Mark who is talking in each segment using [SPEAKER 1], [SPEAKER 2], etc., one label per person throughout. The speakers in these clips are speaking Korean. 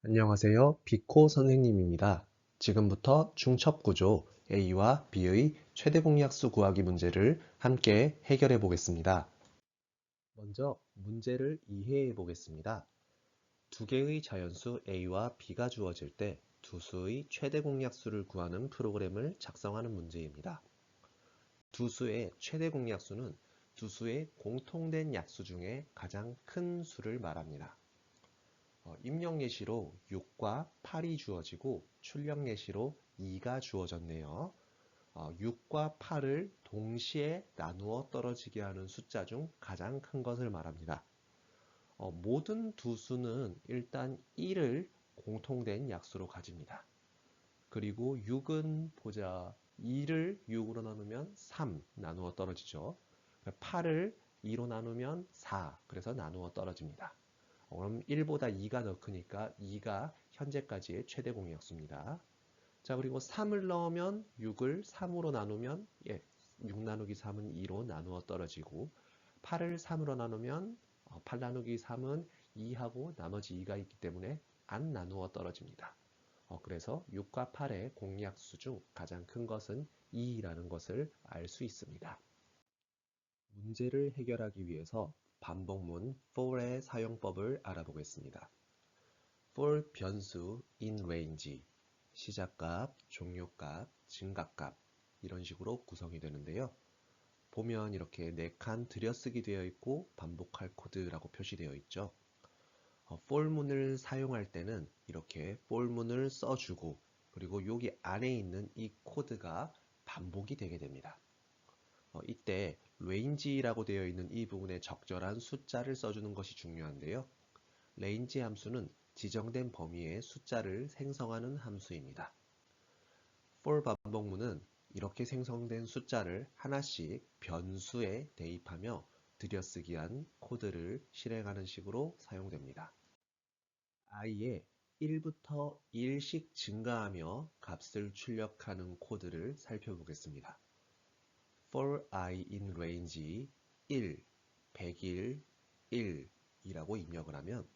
[SPEAKER 1] 안녕하세요. 비코 선생님입니다. 지금부터 중첩구조 A와 B의 최대 공약수 구하기 문제를 함께 해결해 보겠습니다. 먼저 문제를 이해해 보겠습니다. 두 개의 자연수 A와 B가 주어질 때 두 수의 최대 공약수를 구하는 프로그램을 작성하는 문제입니다. 두 수의 최대 공약수는 두 수의 공통된 약수 중에 가장 큰 수를 말합니다. 입력 예시로 6과 8이 주어지고 출력 예시로 2가 주어졌네요. 6과 8을 동시에 나누어 떨어지게 하는 숫자 중 가장 큰 것을 말합니다. 모든 두 수는 일단 1을 공통된 약수로 가집니다. 그리고 6은 보자. 2를 6으로 나누면 3 나누어 떨어지죠. 8을 2로 나누면 4 그래서 나누어 떨어집니다. 그럼 1보다 2가 더 크니까 2가 현재까지의 최대 공약수입니다. 자, 그리고 3을 넣으면 6을 3으로 나누면 6 나누기 3은 2로 나누어 떨어지고 8을 3으로 나누면 8 나누기 3은 2하고 나머지 2가 있기 때문에 안 나누어 떨어집니다. 그래서 6과 8의 공약수 중 가장 큰 것은 2라는 것을 알 수 있습니다. 문제를 해결하기 위해서 반복문 for의 사용법을 알아보겠습니다. for 변수 in range, 시작값, 종료값, 증가값 이런 식으로 구성이 되는데요. 보면 이렇게 4칸 들여쓰기 되어 있고 반복할 코드라고 표시되어 있죠. for문을 사용할 때는 이렇게 for문을 써주고 그리고 여기 안에 있는 이 코드가 반복이 되게 됩니다. 이때 range라고 되어 있는 이 부분에 적절한 숫자를 써주는 것이 중요한데요. range 함수는 지정된 범위의 숫자를 생성하는 함수입니다. for 반복문은 이렇게 생성된 숫자를 하나씩 변수에 대입하며 들여쓰기한 코드를 실행하는 식으로 사용됩니다. i에 1부터 1씩 증가하며 값을 출력하는 코드를 살펴보겠습니다. for I in range 1, 100일, 1 이라고 입력을 하면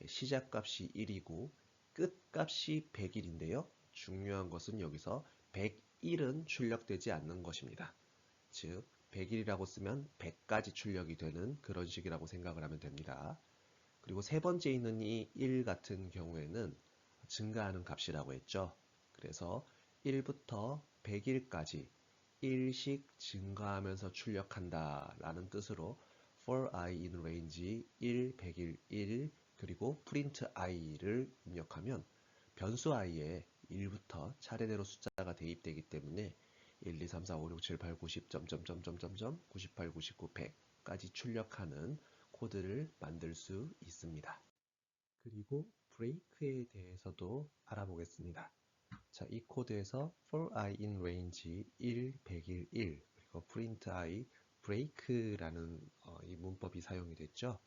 [SPEAKER 1] 시작값이 1이고 끝값이 100일인데요. 중요한 것은 여기서 101은 출력되지 않는 것입니다. 즉 100일이라고 쓰면 100까지 출력이 되는 그런 식이라고 생각을 하면 됩니다. 그리고 세 번째 있는 이 1 같은 경우에는 증가하는 값이라고 했죠. 그래서 1부터 100일까지 1씩 증가하면서 출력한다 라는 뜻으로 for i in range 1, 100일 1 그리고 print i를 입력하면 변수 i에 1부터 차례대로 숫자가 대입되기 때문에 1, 2, 3, 4, 5, 6, 7, 8, 9, 10, 98, 99, 100까지 출력하는 코드를 만들 수 있습니다. 그리고 브레이크에 대해서도 알아보겠습니다. 자, 이 코드에서 for i in range 1, 100일 1 그리고 print i break라는 이 문법이 사용이 됐죠.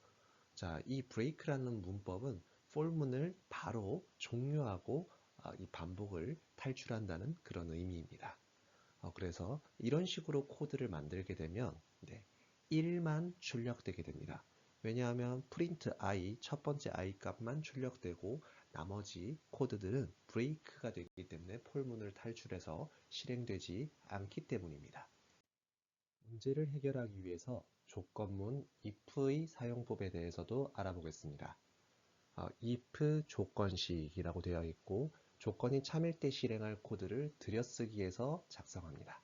[SPEAKER 1] 자, 이 break라는 문법은 for문을 바로 종료하고 이 반복을 탈출한다는 그런 의미입니다. 그래서 이런 식으로 코드를 만들게 되면 1만 출력되게 됩니다. 왜냐하면 print i 첫 번째 i 값만 출력되고 나머지 코드들은 브레이크가 되기 때문에 폴문을 탈출해서 실행되지 않기 때문입니다. 문제를 해결하기 위해서 조건문 if의 사용법에 대해서도 알아보겠습니다. if 조건식이라고 되어 있고 조건이 참일 때 실행할 코드를 들여쓰기해서 작성합니다.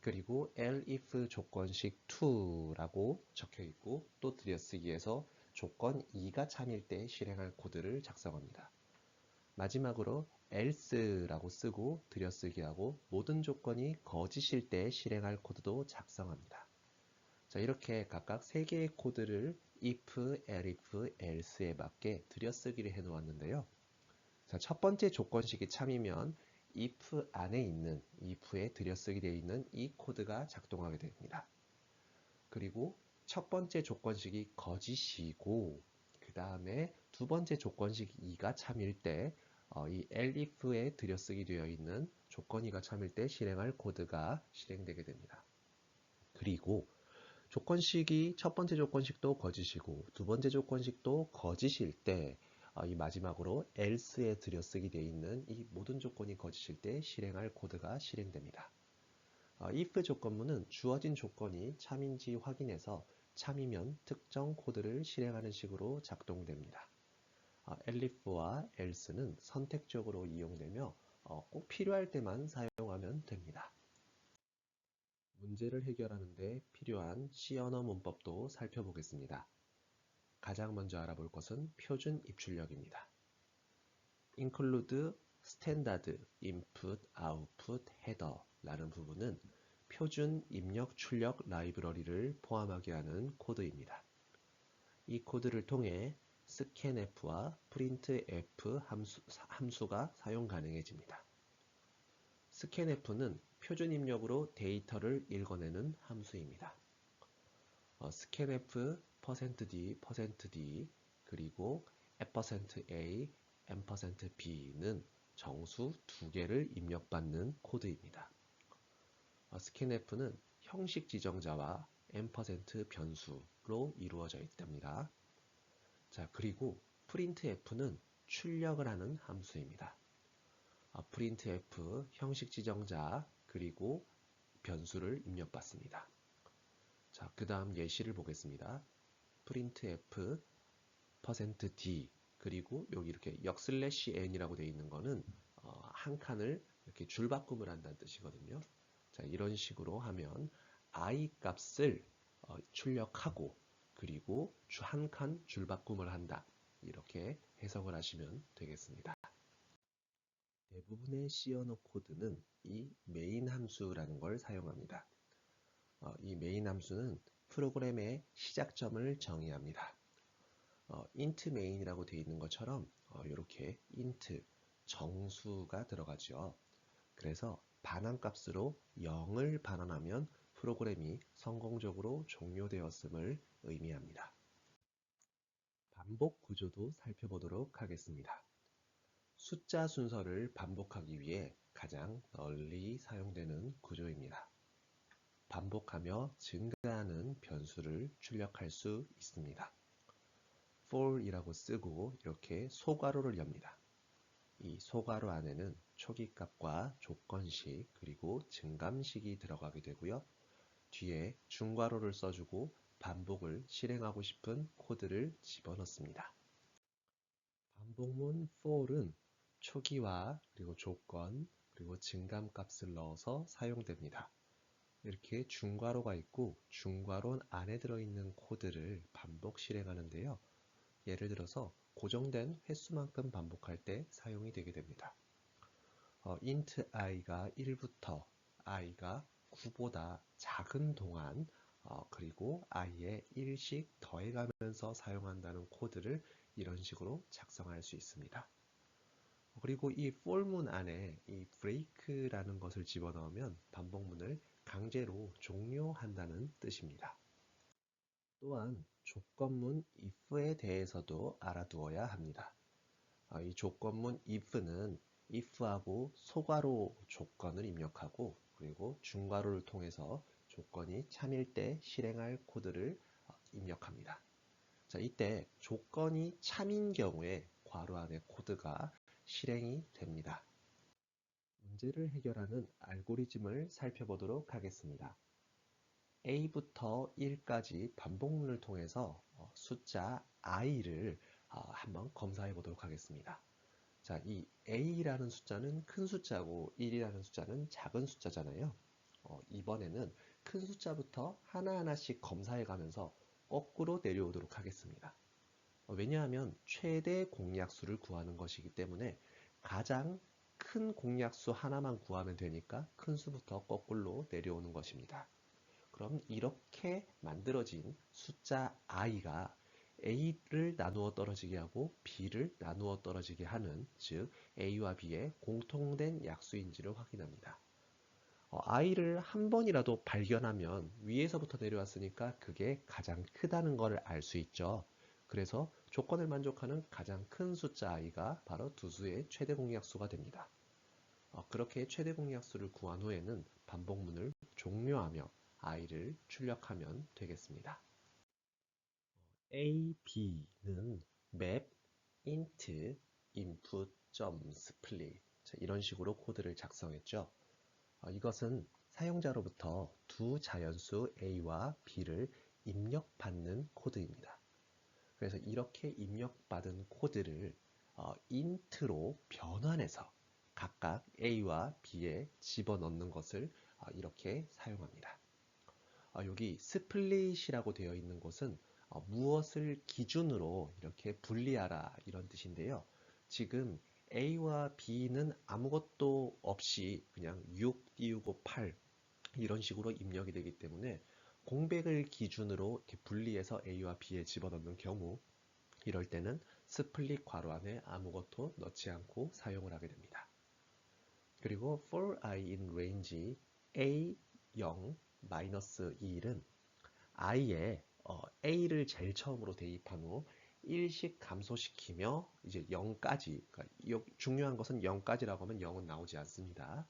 [SPEAKER 1] 그리고 elif 조건식 2라고 적혀 있고 또 들여쓰기해서 조건 2가 참일 때 실행할 코드를 작성합니다. 마지막으로 else라고 쓰고 들여쓰기하고 모든 조건이 거짓일 때 실행할 코드도 작성합니다. 자, 이렇게 각각 3개의 코드를 if, elif, else에 맞게 들여쓰기를 해 놓았는데요. 자, 첫 번째 조건식이 참이면 if 안에 있는 if에 들여쓰기 되어 있는 이 코드가 작동하게 됩니다. 그리고 첫 번째 조건식이 거짓이고 그 다음에 두 번째 조건식 2가 참일 때 이 elif에 들여쓰기 되어 있는 조건 2가 참일 때 실행할 코드가 실행되게 됩니다. 그리고 조건식이 첫 번째 조건식도 거짓이고 두 번째 조건식도 거짓일 때 이 마지막으로 else에 들여쓰기 되어 있는 이 모든 조건이 거짓일 때 실행할 코드가 실행됩니다. if 조건문은 주어진 조건이 참인지 확인해서 참이면 특정 코드를 실행하는 식으로 작동됩니다. elif와 else는 선택적으로 이용되며 꼭 필요할 때만 사용하면 됩니다. 문제를 해결하는 데 필요한 C 언어 문법도 살펴보겠습니다. 가장 먼저 알아볼 것은 표준 입출력입니다. include standard input output header 라는 부분은 표준 입력 출력 라이브러리를 포함하게 하는 코드입니다. 이 코드를 통해 scanf와 printf 함수가 사용 가능해집니다. scanf는 표준 입력으로 데이터를 읽어내는 함수입니다. scanf %d, %d 그리고 %a, %b는 정수 두 개를 입력받는 코드입니다. scanf는 형식 지정자와 %, 변수로 이루어져 있답니다. 자, 그리고 printf는 출력을 하는 함수입니다. printf 형식 지정자 그리고 변수를 입력받습니다. 자, 그 다음 예시를 보겠습니다. printf %d 그리고 여기 이렇게 역슬래시 n이라고 되어 있는 거는 한 칸을 이렇게 줄바꿈을 한다는 뜻이거든요. 자, 이런 식으로 하면 i 값을 출력하고 그리고 한 칸 줄바꿈을 한다. 이렇게 해석을 하시면 되겠습니다. 대부분의 C 언어 코드는 이 메인 함수라는 걸 사용합니다. 이 메인 함수는 프로그램의 시작점을 정의합니다. int main이라고 되어 있는 것처럼 이렇게 int 정수가 들어가죠. 그래서 반환값으로 0을 반환하면 프로그램이 성공적으로 종료되었음을 의미합니다. 반복 구조도 살펴보도록 하겠습니다. 숫자 순서를 반복하기 위해 가장 널리 사용되는 구조입니다. 반복하며 증가하는 변수를 출력할 수 있습니다. for이라고 쓰고 이렇게 소괄호를 엽니다. 이 소괄호 안에는 초기값과 조건식 그리고 증감식이 들어가게 되고요. 뒤에 중괄호를 써주고 반복을 실행하고 싶은 코드를 집어넣습니다. 반복문 for은 초기화 그리고 조건 그리고 증감값을 넣어서 사용됩니다. 이렇게 중괄호가 있고 중괄호 안에 들어있는 코드를 반복 실행하는데요. 예를 들어서 고정된 횟수만큼 반복할 때 사용이 되게 됩니다. int i가 1부터 i가 9보다 작은 동안 그리고 i에 1씩 더해가면서 사용한다는 코드를 이런 식으로 작성할 수 있습니다. 그리고 이 for문 안에 이 break라는 것을 집어넣으면 반복문을 강제로 종료한다는 뜻입니다. 또한 조건문 if에 대해서도 알아두어야 합니다. 이 조건문 if는 if하고 소괄호 조건을 입력하고 그리고 중괄호를 통해서 조건이 참일 때 실행할 코드를 입력합니다. 자, 이때 조건이 참인 경우에 괄호 안의 코드가 실행이 됩니다. 문제를 해결하는 알고리즘을 살펴보도록 하겠습니다. A부터 1까지 반복문을 통해서 숫자 i를 한번 검사해 보도록 하겠습니다. 자, 이 A라는 숫자는 큰 숫자고 1이라는 숫자는 작은 숫자잖아요. 이번에는 큰 숫자부터 하나하나씩 검사해 가면서 거꾸로 내려오도록 하겠습니다. 왜냐하면 최대 공약수를 구하는 것이기 때문에 가장 큰 공약수 하나만 구하면 되니까 큰 수부터 거꾸로 내려오는 것입니다. 그럼 이렇게 만들어진 숫자 i가 a를 나누어 떨어지게 하고 b를 나누어 떨어지게 하는, 즉 a와 b의 공통된 약수인지를 확인합니다. i를 한 번이라도 발견하면 위에서부터 내려왔으니까 그게 가장 크다는 것을 알 수 있죠. 그래서 조건을 만족하는 가장 큰 숫자 i가 바로 두 수의 최대 공약수가 됩니다. 그렇게 최대 공약수를 구한 후에는 반복문을 종료하며 i를 출력하면 되겠습니다. A, B는 map int input.split 이런 식으로 코드를 작성했죠. 이것은 사용자로부터 두 자연수 a와 b를 입력받는 코드입니다. 그래서 이렇게 입력받은 코드를 int로 변환해서 각각 a와 b에 집어넣는 것을 이렇게 사용합니다. 여기 스플릿이라고 되어 있는 곳은 무엇을 기준으로 이렇게 분리하라 이런 뜻인데요. 지금 A와 B는 아무것도 없이 그냥 6 띄우고 8 이런 식으로 입력이 되기 때문에 공백을 기준으로 이렇게 분리해서 A와 B에 집어넣는 경우 이럴 때는 스플릿 괄호 안에 아무것도 넣지 않고 사용을 하게 됩니다. 그리고 for i in range A0 -2은 i에 a를 제일 처음으로 대입한 후 일씩 감소시키며 이제 0까지 그러니까 중요한 것은 0까지라고 하면 0은 나오지 않습니다.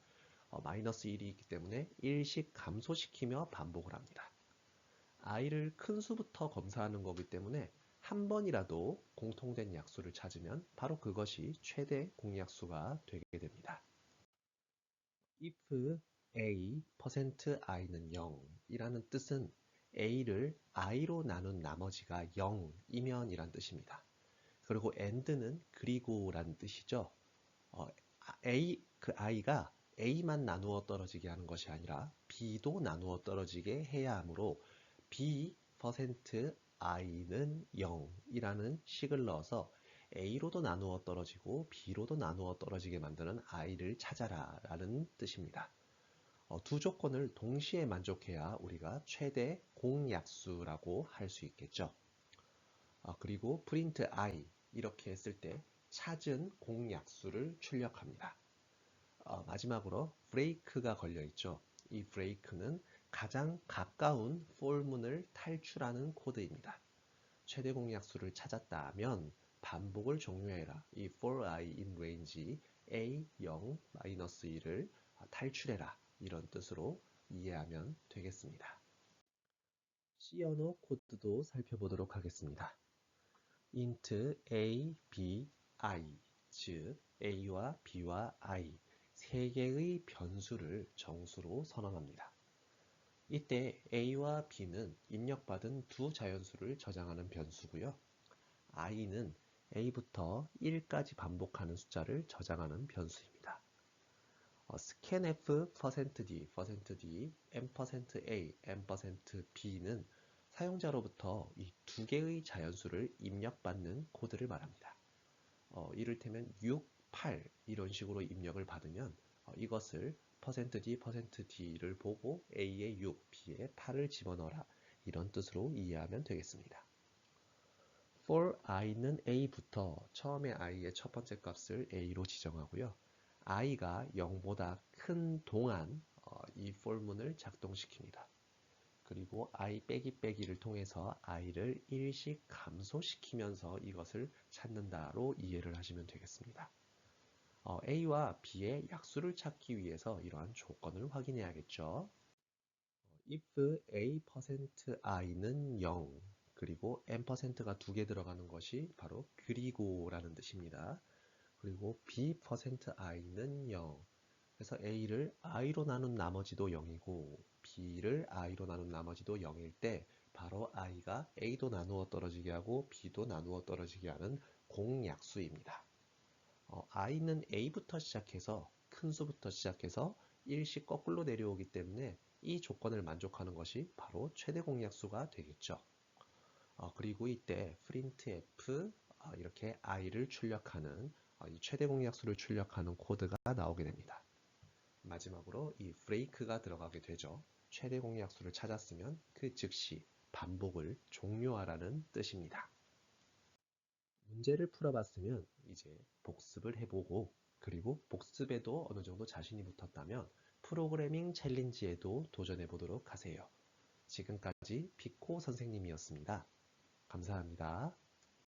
[SPEAKER 1] 마이너스 1이 있기 때문에 일씩 감소시키며 반복을 합니다. i를 큰 수부터 검사하는 거기 때문에 한 번이라도 공통된 약수를 찾으면 바로 그것이 최대 공약수가 되게 됩니다. if a%i는 0이라는 뜻은 a를 i로 나눈 나머지가 0이면 이란 뜻입니다. 그리고 and는 그리고라는 뜻이죠. 그 i가 a만 나누어 떨어지게 하는 것이 아니라 b도 나누어 떨어지게 해야 하므로 b%i는 0이라는 식을 넣어서 a로도 나누어 떨어지고 b로도 나누어 떨어지게 만드는 i를 찾아라 라는 뜻입니다. 두 조건을 동시에 만족해야 우리가 최대 공약수라고 할 수 있겠죠. 그리고 print i 이렇게 했을 때 찾은 공약수를 출력합니다. 마지막으로 break가 걸려 있죠. 이 break는 가장 가까운 for문을 탈출하는 코드입니다. 최대 공약수를 찾았다면 반복을 종료해라. 이 for i in range a0-1을 탈출해라. 이런 뜻으로 이해하면 되겠습니다. C 언어 코드도 살펴보도록 하겠습니다. int a, b, i, 즉 a와 b와 i 세 개의 변수를 정수로 선언합니다. 이때 a와 b는 입력받은 두 자연수를 저장하는 변수고요. i는 a부터 1까지 반복하는 숫자를 저장하는 변수입니다. scanf%d, %d, %a, %b는 사용자로부터 이 두 개의 자연수를 입력받는 코드를 말합니다. 이를테면 6, 8 이런 식으로 입력을 받으면 이것을 %d, %d를 보고 a에 6, b에 8을 집어넣어라 이런 뜻으로 이해하면 되겠습니다. for i는 a부터 처음에 i의 첫 번째 값을 a로 지정하고요. i가 0보다 큰 동안 이 for문을 작동시킵니다. 그리고 i 빼기 빼기를 통해서 i를 1씩 감소시키면서 이것을 찾는다로 이해를 하시면 되겠습니다. a와 b의 약수를 찾기 위해서 이러한 조건을 확인해야겠죠. if a%i는 0 그리고 n%가 두 개 들어가는 것이 바로 그리고라는 뜻입니다. 그리고 b%i는 0 그래서 a를 i로 나눈 나머지도 0이고 b를 i로 나눈 나머지도 0일 때 바로 i가 a도 나누어 떨어지게 하고 b도 나누어 떨어지게 하는 공약수입니다. i는 a부터 시작해서 큰 수부터 시작해서 1씩 거꾸로 내려오기 때문에 이 조건을 만족하는 것이 바로 최대 공약수가 되겠죠. 그리고 이때 printf 이렇게 i를 출력하는 이 최대 공약수를 출력하는 코드가 나오게 됩니다. 마지막으로 이 break가 들어가게 되죠. 최대 공약수를 찾았으면 그 즉시 반복을 종료하라는 뜻입니다. 문제를 풀어봤으면 이제 복습을 해보고 그리고 복습에도 어느 정도 자신이 붙었다면 프로그래밍 챌린지에도 도전해 보도록 하세요. 지금까지 피코 선생님이었습니다. 감사합니다.